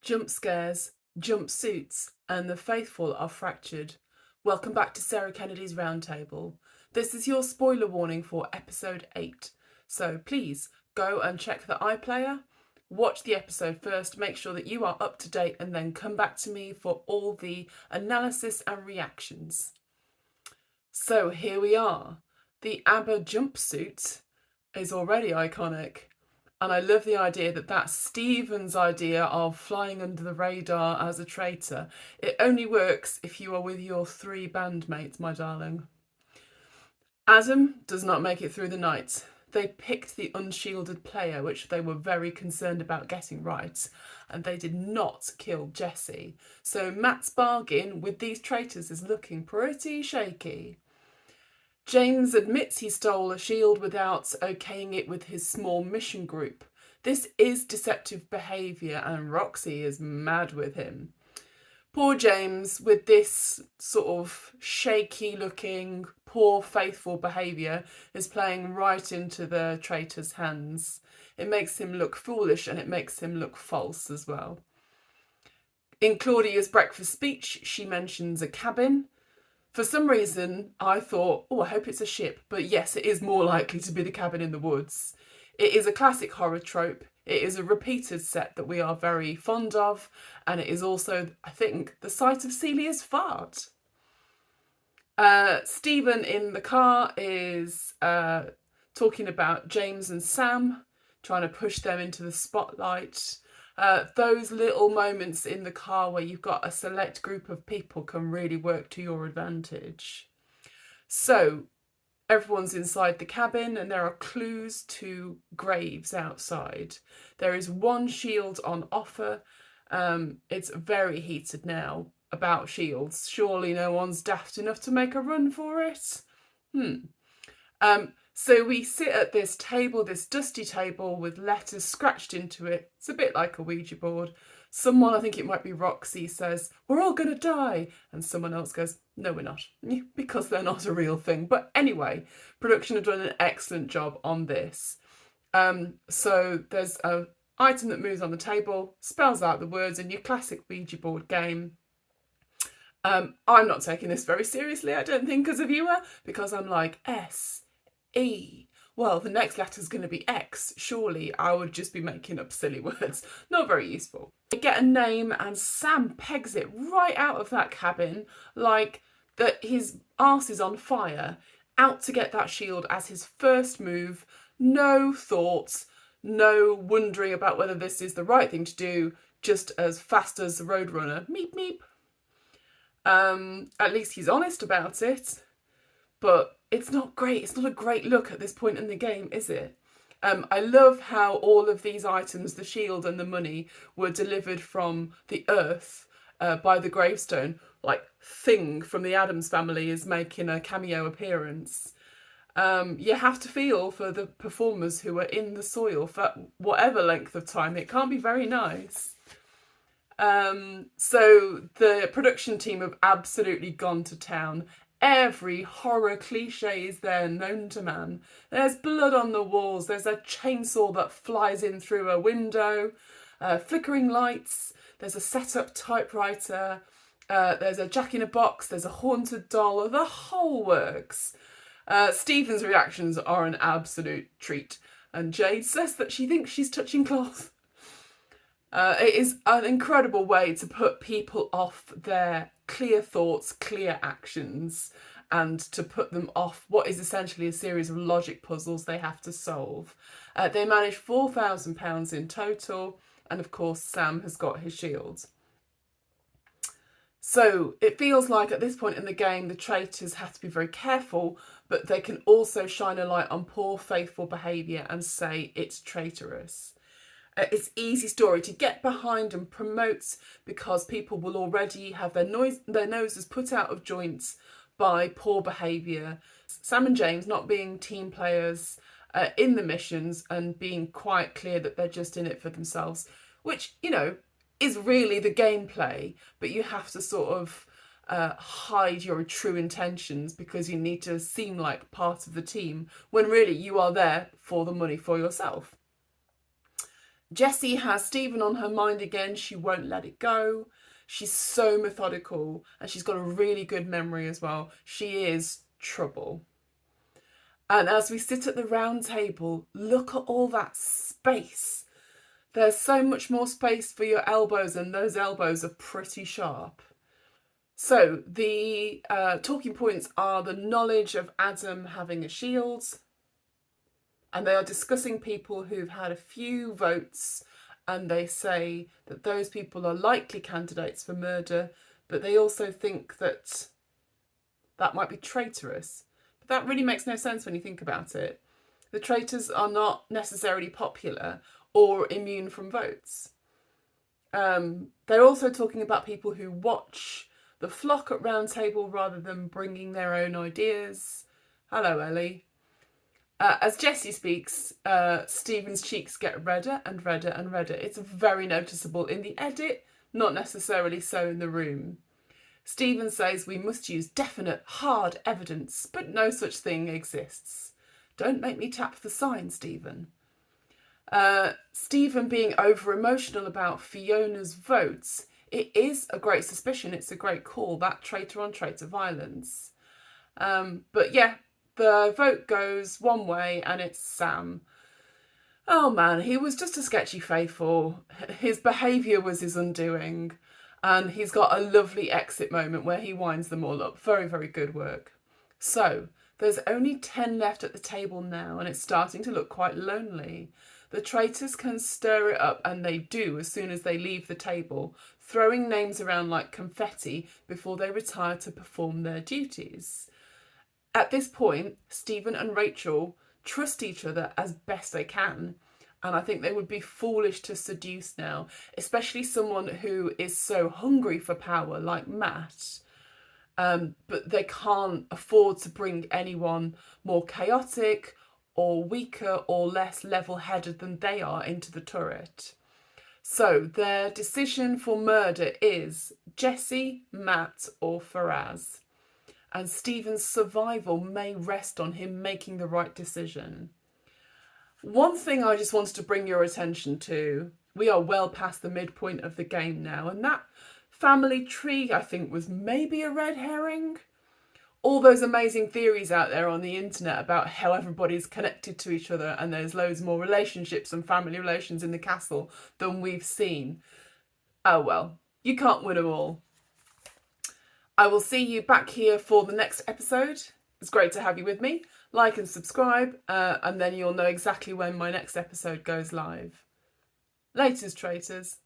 Jump scares, jumpsuits, and the faithful are fractured. Welcome back to Sarah Kennedy's Roundtable. This is your spoiler warning for episode 8. So please go and check the iPlayer, watch the episode first, make sure that you are up to date, and then come back to me for all the analysis and reactions. So here we are. The ABBA jumpsuit is already iconic. And I love the idea that that's Stephen's idea of flying under the radar as a traitor. It only works if you are with your 3 bandmates, my darling. Adam does not make it through the night. They picked the unshielded player, which they were very concerned about getting right, and they did not kill Jesse. So Matt's bargain with these traitors is looking pretty shaky. James admits he stole a shield without okaying it with his small mission group. This is deceptive behaviour and Roxy is mad with him. Poor James, with this sort of shaky looking, poor faithful behaviour, is playing right into the traitor's hands. It makes him look foolish and it makes him look false as well. In Claudia's breakfast speech, she mentions a cabin. For some reason, I thought, oh, I hope it's a ship. But yes, it is more likely to be the cabin in the woods. It is a classic horror trope. It is a repeated set that we are very fond of. And it is also, I think, the site of Celia's fart. Stephen in the car is talking about James and Sam, trying to push them into the spotlight. Those little moments in the car where you've got a select group of people can really work to your advantage. So everyone's inside the cabin and there are clues to graves outside. There is one shield on offer. It's very heated now about shields. Surely no one's daft enough to make a run for it. So we sit at this table, this dusty table with letters scratched into it. It's a bit like a Ouija board. Someone, I think it might be Roxy, says, "We're all going to die." And someone else goes, "No, we're not," because they're not a real thing. But anyway, production have done an excellent job on this. So there's an item that moves on the table, spells out the words in your classic Ouija board game. I'm not taking this very seriously, I don't think, as a viewer, because I'm like, S-E. Well, the next letter is going to be X. Surely I would just be making up silly words. Not very useful. They get a name and Sam pegs it right out of that cabin like that his arse is on fire, out to get that shield as his first move. No thoughts, no wondering about whether this is the right thing to do, just as fast as the Roadrunner. Meep, meep. At least he's honest about it. But it's not great. It's not a great look at this point in the game, is it? I love how all of these items, the shield and the money, were delivered from the earth by the gravestone. Like Thing from the Addams Family is making a cameo appearance. You have to feel for the performers who are in the soil for whatever length of time. It can't be very nice. So the production team have absolutely gone to town. Every horror cliche is there known to man. There's blood on the walls, there's a chainsaw that flies in through a window, flickering lights, there's a set-up typewriter, there's a jack-in-a-box, there's a haunted doll, the whole works. Stephen's reactions are an absolute treat, and Jade says that she thinks she's touching cloth. It is an incredible way to put people off their clear thoughts, clear actions, and to put them off what is essentially a series of logic puzzles they have to solve. They manage £4,000 in total, and of course Sam has got his shield. So it feels like at this point in the game the traitors have to be very careful, but they can also shine a light on poor faithful behaviour and say it's traitorous. It's easy story to get behind and promote because people will already have their noses put out of joints by poor behaviour. Sam and James not being team players in the missions and being quite clear that they're just in it for themselves, which, you know, is really the gameplay, but you have to sort of hide your true intentions because you need to seem like part of the team when really you are there for the money for yourself. Jessie has Stephen on her mind again. She won't let it go. She's so methodical and she's got a really good memory as well. She is trouble. And as we sit at the round table, look at all that space. There's so much more space for your elbows, and those elbows are pretty sharp. So the talking points are the knowledge of Adam having a shield, and they are discussing people who've had a few votes, and they say that those people are likely candidates for murder, but they also think that that might be traitorous. But that really makes no sense when you think about it. The traitors are not necessarily popular or immune from votes. They're also talking about people who watch the flock at round table rather than bringing their own ideas. Hello, Ellie. As Jessie speaks, Stephen's cheeks get redder and redder and redder. It's very noticeable in the edit, not necessarily so in the room. Stephen says we must use definite, hard evidence, but no such thing exists. Don't make me tap the sign, Stephen. Stephen being over-emotional about Fiona's votes, it is a great suspicion, it's a great call, that traitor on traitor violence. But yeah, the vote goes one way and it's Sam. Oh man, he was just a sketchy faithful. His behaviour was his undoing. And he's got a lovely exit moment where he winds them all up. Very, very good work. So, there's only 10 left at the table now, and it's starting to look quite lonely. The traitors can stir it up, and they do as soon as they leave the table, throwing names around like confetti before they retire to perform their duties. At this point, Stephen and Rachel trust each other as best they can. And I think they would be foolish to seduce now, especially someone who is so hungry for power like Matt. But they can't afford to bring anyone more chaotic or weaker or less level-headed than they are into the turret. So their decision for murder is Jessie, Matt or Faraz. And Stephen's survival may rest on him making the right decision. One thing I just wanted to bring your attention to, we are well past the midpoint of the game now, and that family tree, I think, was maybe a red herring. All those amazing theories out there on the internet about how everybody's connected to each other and there's loads more relationships and family relations in the castle than we've seen. Oh well, you can't win them all. I will see you back here for the next episode. It's great to have you with me. Like and subscribe, and then you'll know exactly when my next episode goes live. Laters, traitors.